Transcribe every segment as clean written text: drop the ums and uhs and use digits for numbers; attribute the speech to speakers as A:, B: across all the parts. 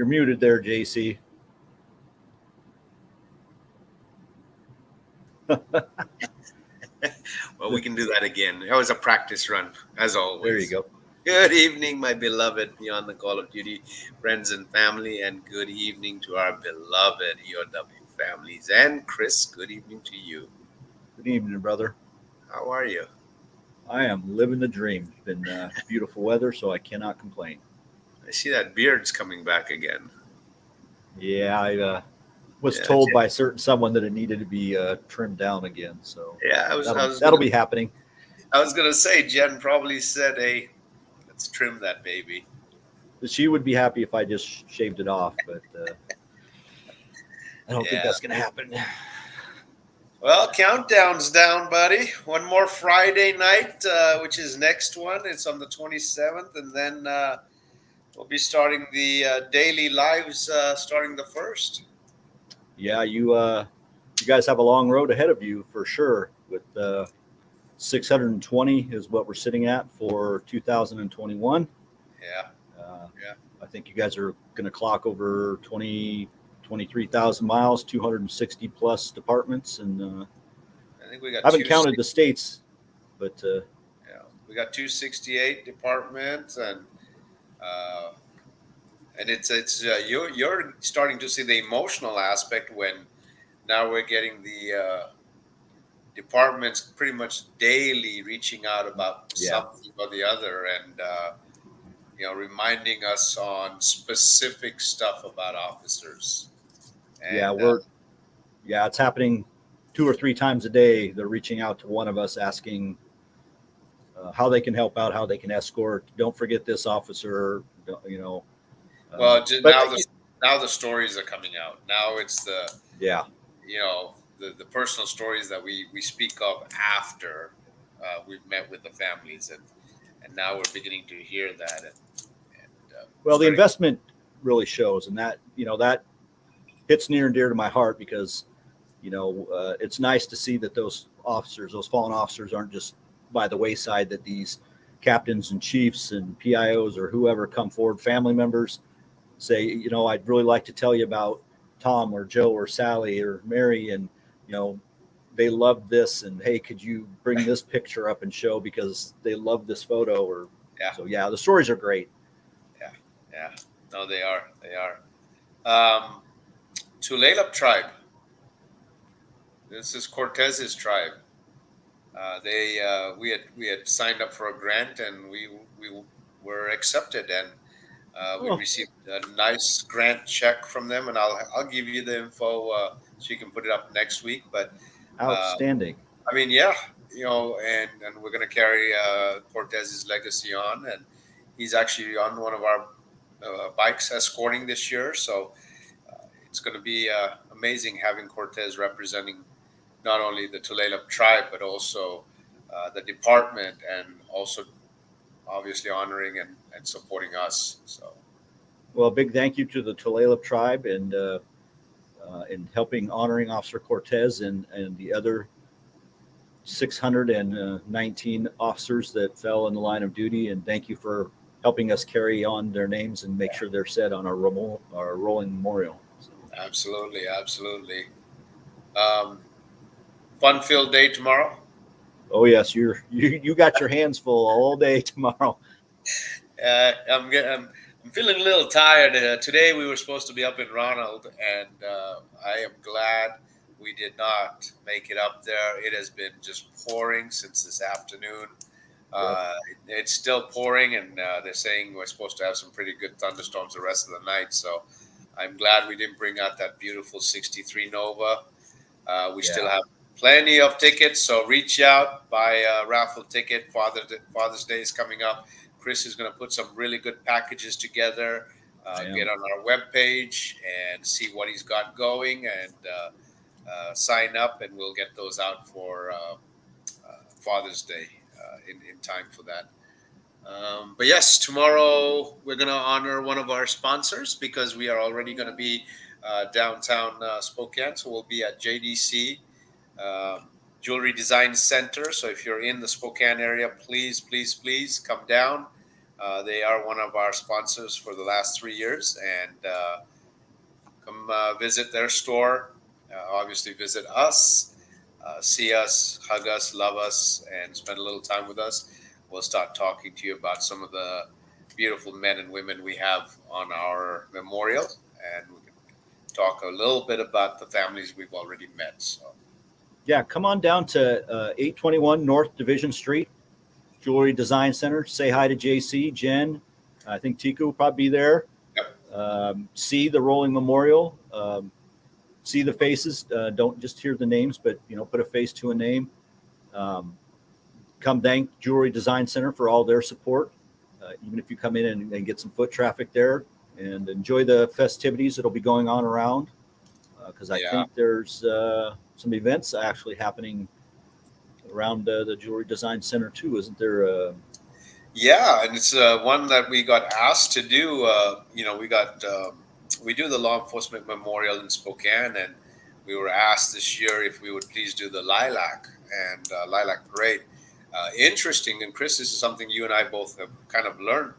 A: You're muted there, JC.
B: Well, we can do that again. That was a practice run, as
A: There you
B: always.
A: go.
B: Good evening, my beloved Beyond the Call of Duty friends and family, and good evening to our beloved EOW families. And Chris, good evening to you.
A: Good evening, brother.
B: How are you?
A: I am living the dream. It's been beautiful weather, so I cannot complain.
B: I see that beard's coming back again.
A: Yeah, I was
B: Yeah,
A: told by certain someone that it needed to be trimmed down again, so
B: yeah.
A: that'll be happening.
B: I was gonna say, Jen probably said, "Hey, let's trim that baby."
A: She would be happy if I just shaved it off, but I don't think
B: Yeah.
A: that's going to happen.
B: Well, countdown's down, buddy. One more Friday night, which is next one. It's on the 27th, and then we'll be starting the daily lives starting the 1st.
A: Yeah, you guys have a long road ahead of you for sure. With 620 is what we're sitting at for 2021.
B: Yeah,
A: Uh,
B: yeah.
A: I think you guys are going to clock over 23,000 miles, 260 plus departments, and
B: I think we got
A: I haven't counted the states, but
B: yeah, we got 268 departments, uh, and it's you're starting to see the emotional aspect when now we're getting the departments pretty much daily reaching out about
A: yeah,
B: something or the other, and reminding us on specific stuff about officers.
A: yeah,
B: And
A: it's happening 2 or 3 times a day. They're reaching out to one of us asking how they can help out, how they can escort. Don't forget this officer. You know,
B: well,
A: but
B: now the stories are coming out. Now it's the
A: yeah,
B: the personal stories that we speak of after we've met with the families, and now we're beginning to hear that, and
A: well, the investment really shows, and that hits near and dear to my heart because it's nice to see that those officers, those fallen officers, aren't just by the wayside. That these captains and chiefs and PIOs or whoever come forward, family members, say, I'd really like to tell you about Tom or Joe or Sally or Mary, and they love this, and hey, could you bring this picture up and show because they love this photo? Or
B: yeah,
A: so yeah, the stories are great.
B: yeah, yeah. No, they are. They are. Tulalip tribe. This is Cortez's tribe. They we had signed up for a grant, and we were accepted, and we
A: Oh,
B: received a nice grant check from them, and I'll give you the info so you can put it up next week. But uh,
A: outstanding.
B: I mean, yeah, and we're gonna carry Cortez's legacy on, and he's actually on one of our bikes escorting this year, so it's going to be amazing having Cortez representing not only the Tulalip tribe but also the department, and also obviously honoring and supporting us. So
A: Well, a big thank you to the Tulalip tribe and in helping honoring Officer Cortez and the other 619 officers that fell in the line of duty. And thank you for helping us carry on their names and make sure they're set on our rolling memorial. So.
B: absolutely, absolutely. Um, Fun-filled day tomorrow.
A: Oh yes, you got your hands full all day tomorrow.
B: I'm feeling a little tired. Today we were supposed to be up in Ronald, and I am glad we did not make it up there. It has been just pouring since this afternoon.
A: Yep.
B: Uh, it's still pouring, and they're saying we're supposed to have some pretty good thunderstorms the rest of the night. So I'm glad we didn't bring out that beautiful 63 Nova. We still
A: Yeah.
B: have plenty of tickets, so reach out, buy a raffle ticket. Father's Day is coming up. Chris is going to put some really good packages together. Get on our webpage and see what he's got going, and sign up, and we'll get those out for Father's Day in time for that. But yes, tomorrow we're going to honor one of our sponsors because we are already going to be downtown Spokane. So we'll be at JDC Jewelry Design Center. So if you're in the Spokane area, please, please, please come down. They are one of our sponsors for the last 3 years, and come visit their store. Obviously, visit us, see us, hug us, love us, and spend a little time with us. We'll start talking to you about some of the beautiful men and women we have on our memorial, and we can talk a little bit about the families we've already met. So,
A: Yeah, come on down to 821 North Division Street, Jewelry Design Center. Say hi to JC, Jen. I think Tiku will probably be there.
B: yep.
A: See the rolling memorial. See the faces. Don't just hear the names, but put a face to a name. Come thank Jewelry Design Center for all their support. Even if you come in and get some foot traffic there, and enjoy the festivities that'll be going on around. Because I think there's some events actually happening around the Jewelry Design Center too, isn't there?
B: Yeah, and it's one that we got asked to do. We do the Law Enforcement Memorial in Spokane, and we were asked this year if we would please do the Lilac and Lilac Parade. Interesting, and Chris, this is something you and I both have kind of learned.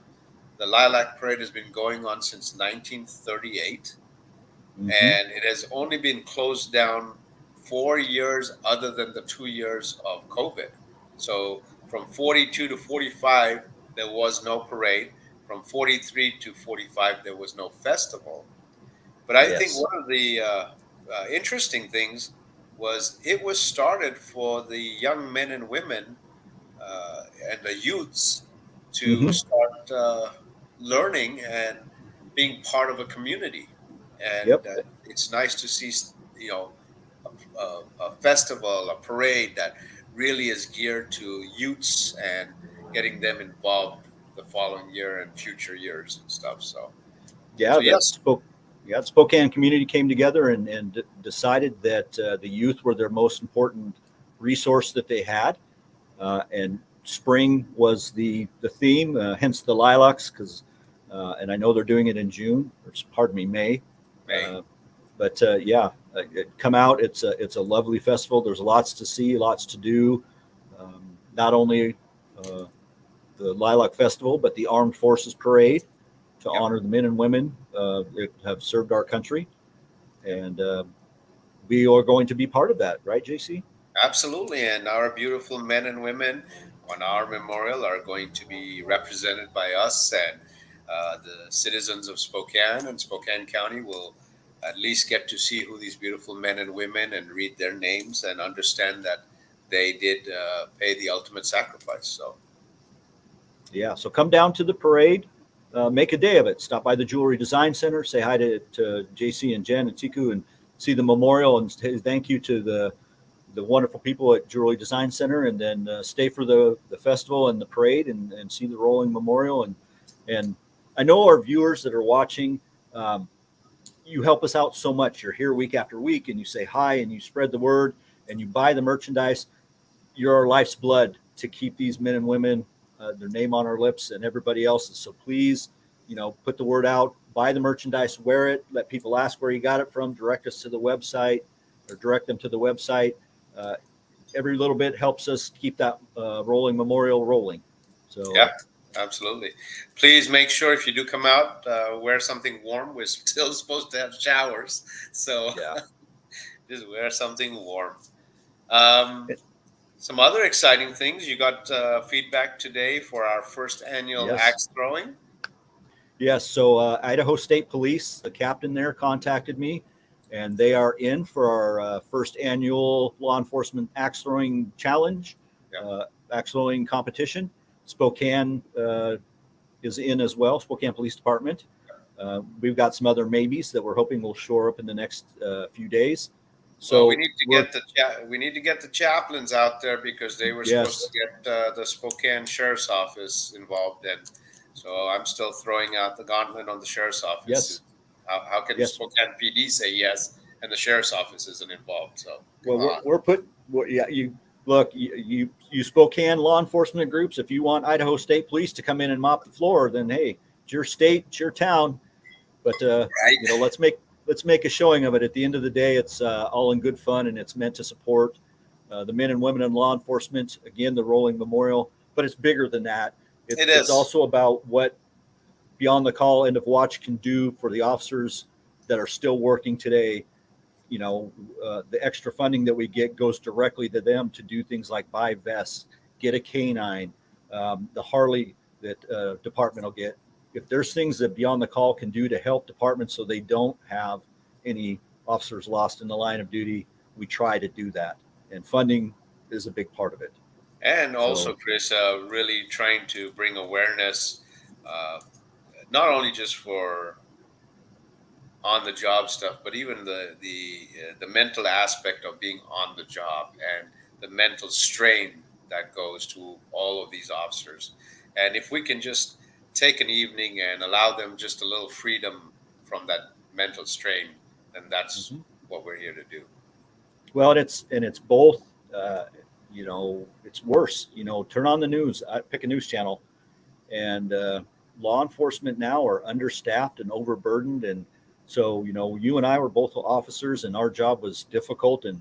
B: The Lilac Parade has been going on since 1938,
A: Mm-hmm.
B: and it has only been closed down 4 years, other than the 2 years of COVID. So from 42 to 45, there was no parade. From 43 to 45, there was no festival. But I think
A: Yes.
B: one of the interesting things was it was started for the young men and women and the youths to
A: Mm-hmm.
B: start learning and being part of a community. And
A: Yep.
B: it's nice to see, a festival, a parade that really is geared to youths and getting them involved the following year and future years and stuff.
A: Yeah,
B: So yes,
A: the Spokane community came together and decided that the youth were their most important resource that they had, and spring was the theme, hence the lilacs. Because and I know they're doing it in June, or pardon me, May.
B: May.
A: But come out. It's a lovely festival. There's lots to see, lots to do. Not only the Lilac Festival, but the Armed Forces Parade to
B: Yep.
A: honor the men and women that have served our country. And we are going to be part of that, right, JC?
B: Absolutely. And our beautiful men and women on our memorial are going to be represented by us, and the citizens of Spokane and Spokane County will at least get to see who these beautiful men and women and read their names and understand that they did pay the ultimate sacrifice. So,
A: Yeah. So come down to the parade. Make a day of it. Stop by the Jewelry Design Center. Say hi to JC and Jen and Tiku, and see the memorial, and thank you to the wonderful people at Jewelry Design Center, and then stay for the festival and the parade, and see the rolling memorial. And I know our viewers that are watching, you help us out so much. You're here week after week, and you say hi, and you spread the word, and you buy the merchandise. You're our life's blood to keep these men and women, their name on our lips, and everybody else's. So please, put the word out, buy the merchandise, wear it, let people ask where you got it from, direct us to the website, or direct them to the website. Every little bit helps us keep that rolling memorial rolling. So
B: yeah, absolutely. Please make sure if you do come out, wear something warm. We're still supposed to have showers. So
A: yeah.
B: just wear something warm. Some other exciting things. You got feedback today for our first annual
A: Yes.
B: axe throwing.
A: Yes. So Idaho State Police, the captain there, contacted me, and they are in for our first annual law enforcement axe throwing challenge,
B: Yeah.
A: axe throwing competition. Spokane is in as well, Spokane Police Department. We've got some other maybes that we're hoping will shore up in the next few days. So
B: well, we need to get the chaplains out there, because they were supposed to get the Spokane Sheriff's Office involved, and so I'm still throwing out the gauntlet on the Sheriff's Office.
A: Yes.
B: How can
A: Yes.
B: Spokane PD say yes and the Sheriff's Office isn't involved? So
A: you look, you Spokane law enforcement groups. If you want Idaho State Police to come in and mop the floor, then hey, it's your state, it's your town. But
B: right.
A: let's make a showing of it. At the end of the day, it's all in good fun, and it's meant to support the men and women in law enforcement. Again, the rolling memorial, but it's bigger than that.
B: It
A: It's
B: is.
A: also about what Beyond the Call End of Watch can do for the officers that are still working today. You know, the extra funding that we get goes directly to them to do things like buy vests, get a canine, the Harley that department will get. If there's things that Beyond the Call can do to help departments so they don't have any officers lost in the line of duty, we try to do that. And funding is a big part of it.
B: And also,
A: So,
B: Chris, really trying to bring awareness, uh, not only just for on the job stuff, but even the mental aspect of being on the job and the mental strain that goes to all of these officers. And if we can just take an evening and allow them just a little freedom from that mental strain, then that's
A: mhm.
B: what we're here to do.
A: Well, and it's both. Uh, you know, it's worse. You know, turn on the news. I pick a news channel, and law enforcement now are understaffed and overburdened. And so, you know, you and I were both officers, and our job was difficult. And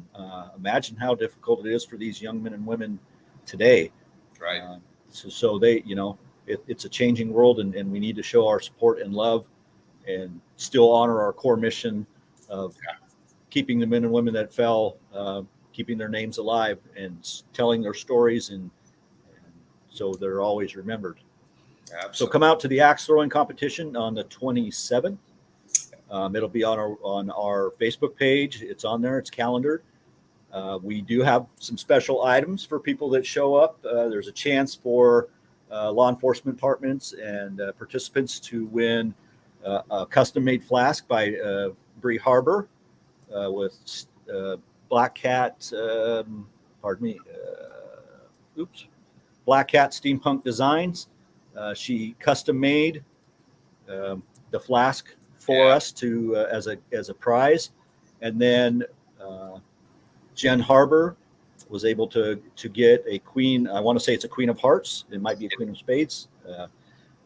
A: imagine how difficult it is for these young men and women today.
B: Right.
A: Uh, so they, you know, it's a changing world, and we need to show our support and love, and still honor our core mission of keeping the men and women that fell, keeping their names alive and telling their stories, and so they're always remembered. So come
B: Absolutely.
A: out to the axe throwing competition on the 27th. It'll be on our Facebook page. It's on there. It's calendared. We do have some special items for people that show up. There's a chance for law enforcement departments and participants to win a custom-made flask by Bree Harbor with Black Cat. Pardon me. Oops. Black Cat Steampunk Designs. She custom made the flask for
B: Yeah.
A: us to as a prize, and then uh, Jen Harbor was able to get a queen. I want to say it's a Queen of Hearts. It might be a Queen of Spades.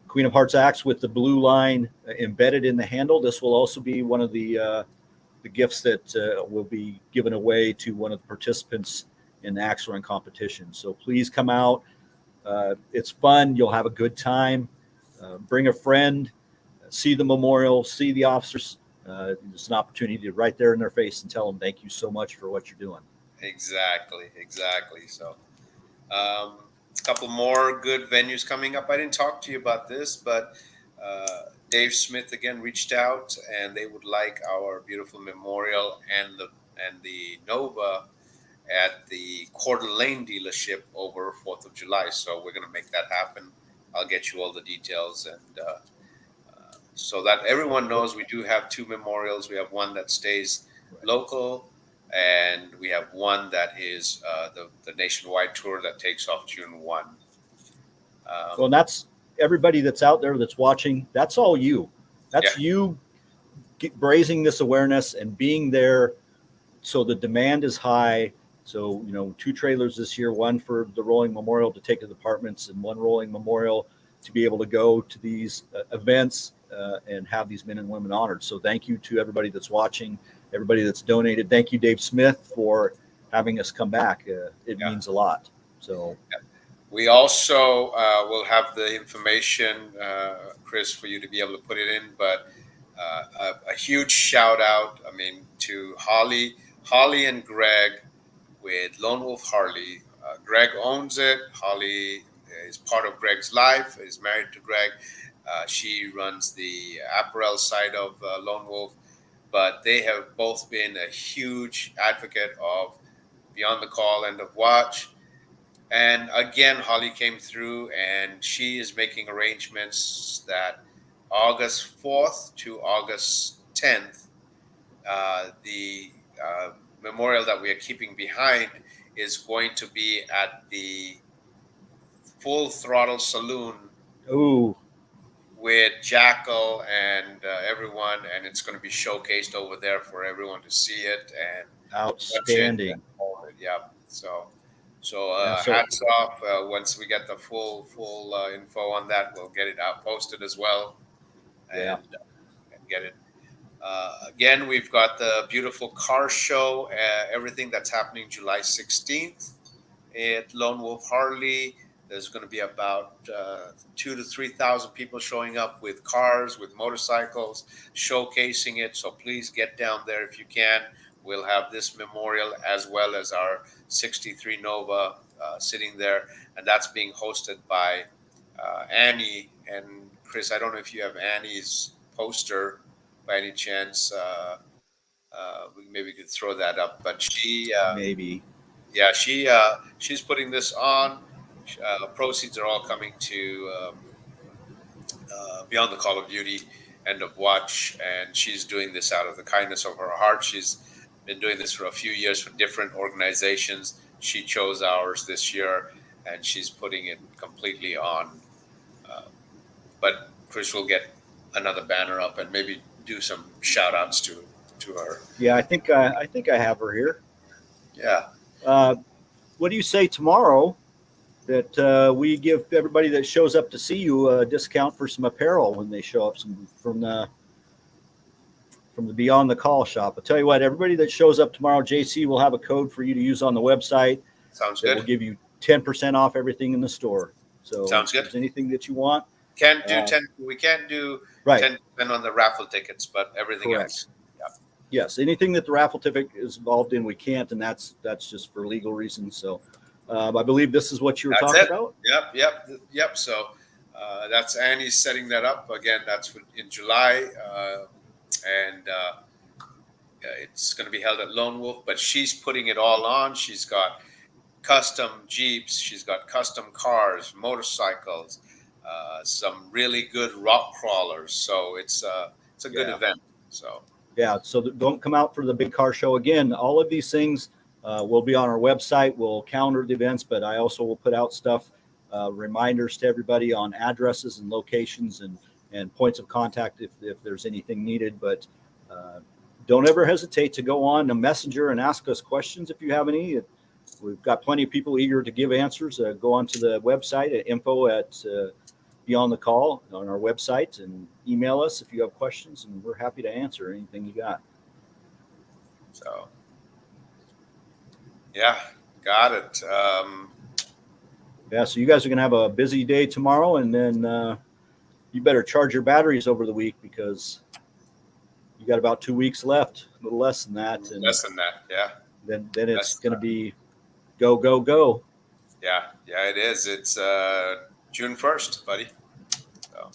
A: Queen of Hearts axe with the blue line embedded in the handle. This will also be one of the gifts that will be given away to one of the participants in the axe throwing competition. So please come out. It's fun. You'll have a good time. Bring a friend. See the memorial. See the officers. It's an opportunity to right there in their face and tell them thank you so much for what you're doing.
B: Exactly. Exactly. So, a couple more good venues coming up. I didn't talk to you about this, but Dave Smith again reached out, and they would like our beautiful memorial and the Nova at the Coeur d'Alene dealership over 4th of July. So we're going to make that happen. I'll get you all the details, and so that everyone knows we do have two memorials. We have one that stays local, and we have one that is the nationwide tour that takes off June 1.
A: Well, and that's everybody that's out there that's watching. That's all you.
B: Yeah,
A: That's you raising this awareness and being there. So the demand is high. So, you know, two trailers this year, one for the rolling memorial to take to the departments and one rolling memorial to be able to go to these events and have these men and women honored. So thank you to everybody that's watching, everybody that's donated. Thank you, Dave Smith, for having us come back. It
B: yeah.
A: means a lot. So
B: We also will have the information, Chris, for you to be able to put it in. But a huge shout out, I mean, to Holly and Greg with Lone Wolf Harley. Greg owns it. Holly is part of Greg's life. Is married to Greg. She runs the apparel side of Lone Wolf, but they have both been a huge advocate of Beyond the Call, End of Watch. And again, Holly came through, and she is making arrangements that August 4th to August 10th, the memorial that we are keeping behind is going to be at the Full Throttle Saloon
A: ooh,
B: with Jackal and everyone, and it's going to be showcased over there for everyone to see it and touch it and
A: outstanding.
B: hold it. Yeah. So
A: Yeah. So
B: hats off. Once we get the full info on that, we'll get it out posted as well,
A: yeah.
B: and get it. Again, we've got the beautiful car show, everything that's happening July 16th at Lone Wolf Harley. There's going to be about 2,000 to 3,000 people showing up with cars, with motorcycles, showcasing it. So please get down there if you can. We'll have this memorial as well as our 63 Nova sitting there, and that's being hosted by Annie and Chris. I don't know if you have Annie's poster by any chance. Maybe we could throw that up, but
A: Maybe.
B: yeah, she's putting this on. Proceeds are all coming to Beyond the Call of Duty End of Watch, and she's doing this out of the kindness of her heart. She's been doing this for a few years for different organizations. She chose ours this year, and she's putting it completely on. Uh, but Chris will get another banner up and maybe do some shout outs to her.
A: Yeah, I think I have her here.
B: Yeah.
A: What do you say tomorrow that we give everybody that shows up to see you a discount for some apparel when they show up from the Beyond the Call shop? I'll tell you what, everybody that shows up tomorrow, JC will have a code for you to use on the website
B: Sounds
A: that
B: good.
A: will give you 10% off everything in the store. So
B: Sounds good.
A: if there's anything that you want,
B: Can't do 10. We can't do
A: right?
B: 10% on the raffle tickets, but everything
A: Correct.
B: else.
A: Yes, anything that the raffle ticket is involved in, we can't, and that's just for legal reasons. So I believe this is what you were
B: That's
A: talking
B: it.
A: about.
B: Yep. So that's Annie's setting that up again. That's in July, and it's going to be held at Lone Wolf. But she's putting it all on. She's got custom Jeeps. She's got custom cars, motorcycles, some really good rock crawlers. So it's a good
A: Yeah.
B: event. So.
A: Yeah, so don't come out for the big car show again. All of these things will be on our website. We'll calendar the events, but I also will put out stuff, reminders to everybody on addresses and locations and points of contact if there's anything needed. But don't ever hesitate to go on a messenger and ask us questions if you have any. We've got plenty of people eager to give answers. Go onto the website at info@Beyond the Call on our website and email us if you have questions, and we're happy to answer anything you got.
B: So, yeah, got it.
A: Yeah, so you guys are going to have a busy day tomorrow, and then you better charge your batteries over the week because you got about 2 weeks left, a little less than that. And
B: Less than that, yeah.
A: Then it's going to be go, go, go.
B: Yeah, it is. It's June 1st, buddy. So.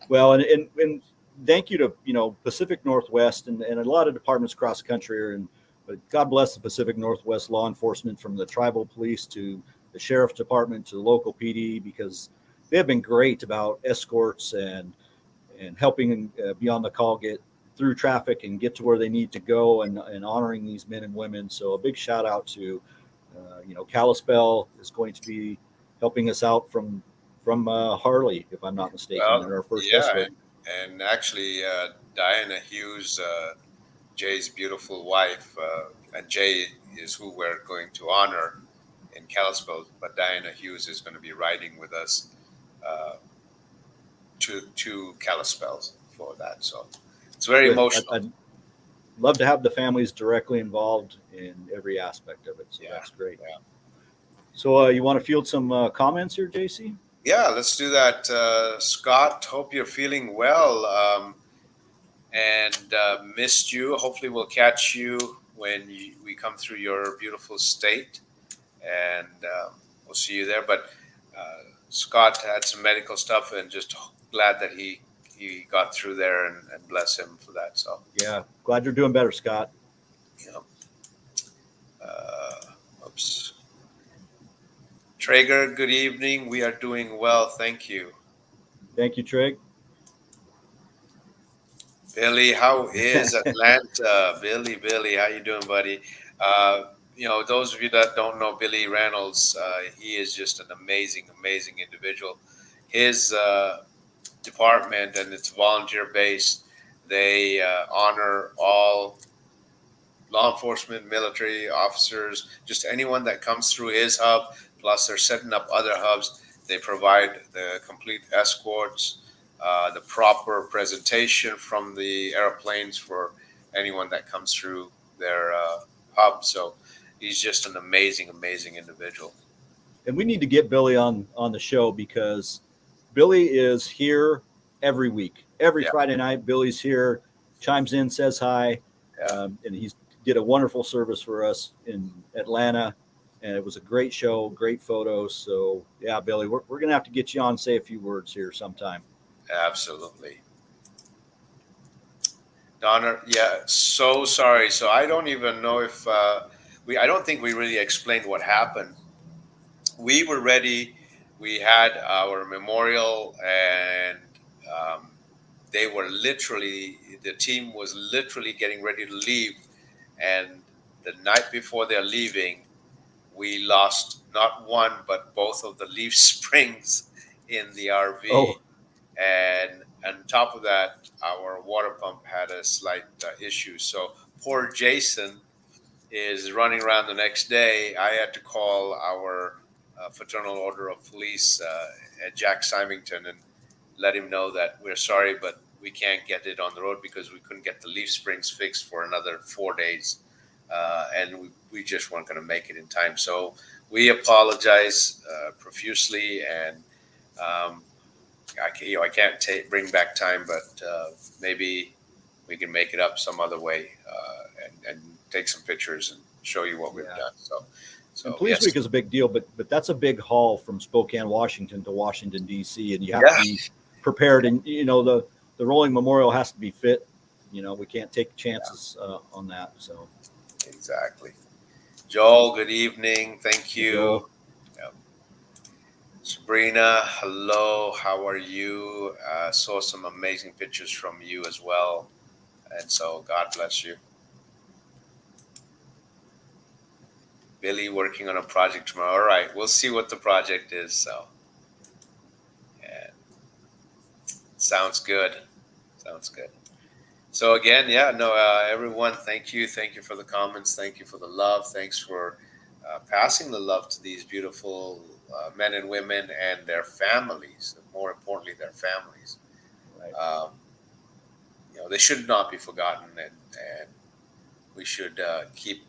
A: Well, and thank you to Pacific Northwest and a lot of departments across the country, but God bless the Pacific Northwest law enforcement, from the tribal police to the sheriff's department to the local PD, because they have been great about escorts and helping Beyond the Call get through traffic and get to where they need to go, and honoring these men and women. So a big shout out to Kalispell is going to be helping us out from Harley, if I'm not mistaken.
B: Well,
A: in our first
B: yeah,
A: escort.
B: and actually, Diana Hughes, Jay's beautiful wife, and Jay is who we're going to honor in Kalispell, but Diana Hughes is going to be riding with us to Kalispell for that. So it's very emotional.
A: I'd love to have the families directly involved in every aspect of it. So that's great.
B: Yeah.
A: So you want to field some comments here, JC?
B: Yeah, let's do that. Scott, hope you're feeling well, and missed you. Hopefully we'll catch you when we come through your beautiful state, and we'll see you there. But Scott had some medical stuff, and just glad that he got through there, and bless him for that. So
A: yeah, glad you're doing better, Scott.
B: Oops. Traeger, good evening. We are doing well, thank you.
A: Thank you, Trig.
B: Billy, how is Atlanta? Billy, how you doing, buddy? Those of you that don't know Billy Reynolds, he is just an amazing individual. His department, and it's volunteer based, they honor all law enforcement, military officers, just anyone that comes through his hub. Plus, they're setting up other hubs. They provide the complete escorts, the proper presentation from the airplanes for anyone that comes through their hub. So he's just an amazing individual.
A: and we need to get Billy on the show, because Billy is here every week. Every
B: Yeah.
A: Friday night, Billy's here, chimes in, says hi,
B: Yeah.
A: and he's did a wonderful service for us in Atlanta, and it was a great show, great photos. So yeah, Billy, we're gonna have to get you on, say a few words here sometime.
B: Absolutely. Donna, yeah, so sorry. So I don't even know if I don't think we really explained what happened. We were ready. We had our memorial, and um, the team was literally getting ready to leave. And the night before they're leaving, we lost not one, but both of the leaf springs in the RV.
A: Oh,
B: And on top of that, our water pump had a slight issue. So poor Jason is running around the next day. I had to call our Fraternal Order of Police at Jack Symington and let him know that we're sorry, but we can't get it on the road because we couldn't get the leaf springs fixed for another 4 days. And we just weren't going to make it in time. So we apologize profusely, and I can't bring back time, but maybe we can make it up some other way, and take some pictures and show you what we've
A: Yeah.
B: done.
A: and
B: So
A: Police
B: yes,
A: Week is a big deal, but that's a big haul from Spokane, Washington to Washington D.C., and you have
B: Yeah.
A: to be prepared. And the rolling memorial has to be fit. We can't take chances on that. So,
B: exactly. Joel, good evening. Thank you.
A: Joel.
B: Yep. Sabrina, hello. How are you? Saw some amazing pictures from you as well, and so God bless you. Billy working on a project tomorrow. All right, we'll see what the project is. So, yeah, sounds good. Sounds good. So again, yeah, no, everyone, thank you for the comments, thank you for the love, thanks for passing the love to these beautiful men and women and their families. And more importantly, their families.
A: Right.
B: They should not be forgotten, and we should keep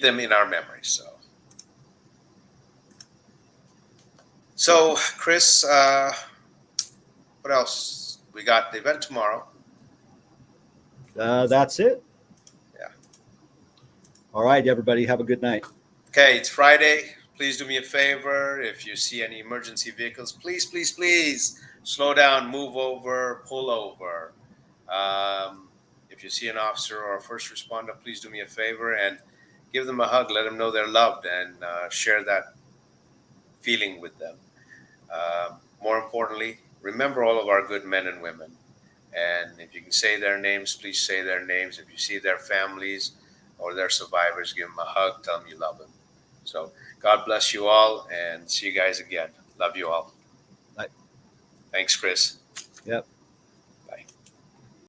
B: them in our memories. So Chris, what else? We got the event tomorrow.
A: That's it.
B: Yeah.
A: All right, everybody, have a good night.
B: Okay, it's Friday. Please do me a favor. If you see any emergency vehicles, please slow down, move over, pull over. If you see an officer or a first responder, please do me a favor and give them a hug. Let them know they're loved, and share that feeling with them. More importantly, remember all of our good men and women. And if you can say their names, please say their names. If you see their families or their survivors, give them a hug. Tell them you love them. So God bless you all, and see you guys again. Love you all.
A: Bye.
B: Thanks, Chris.
A: Yep.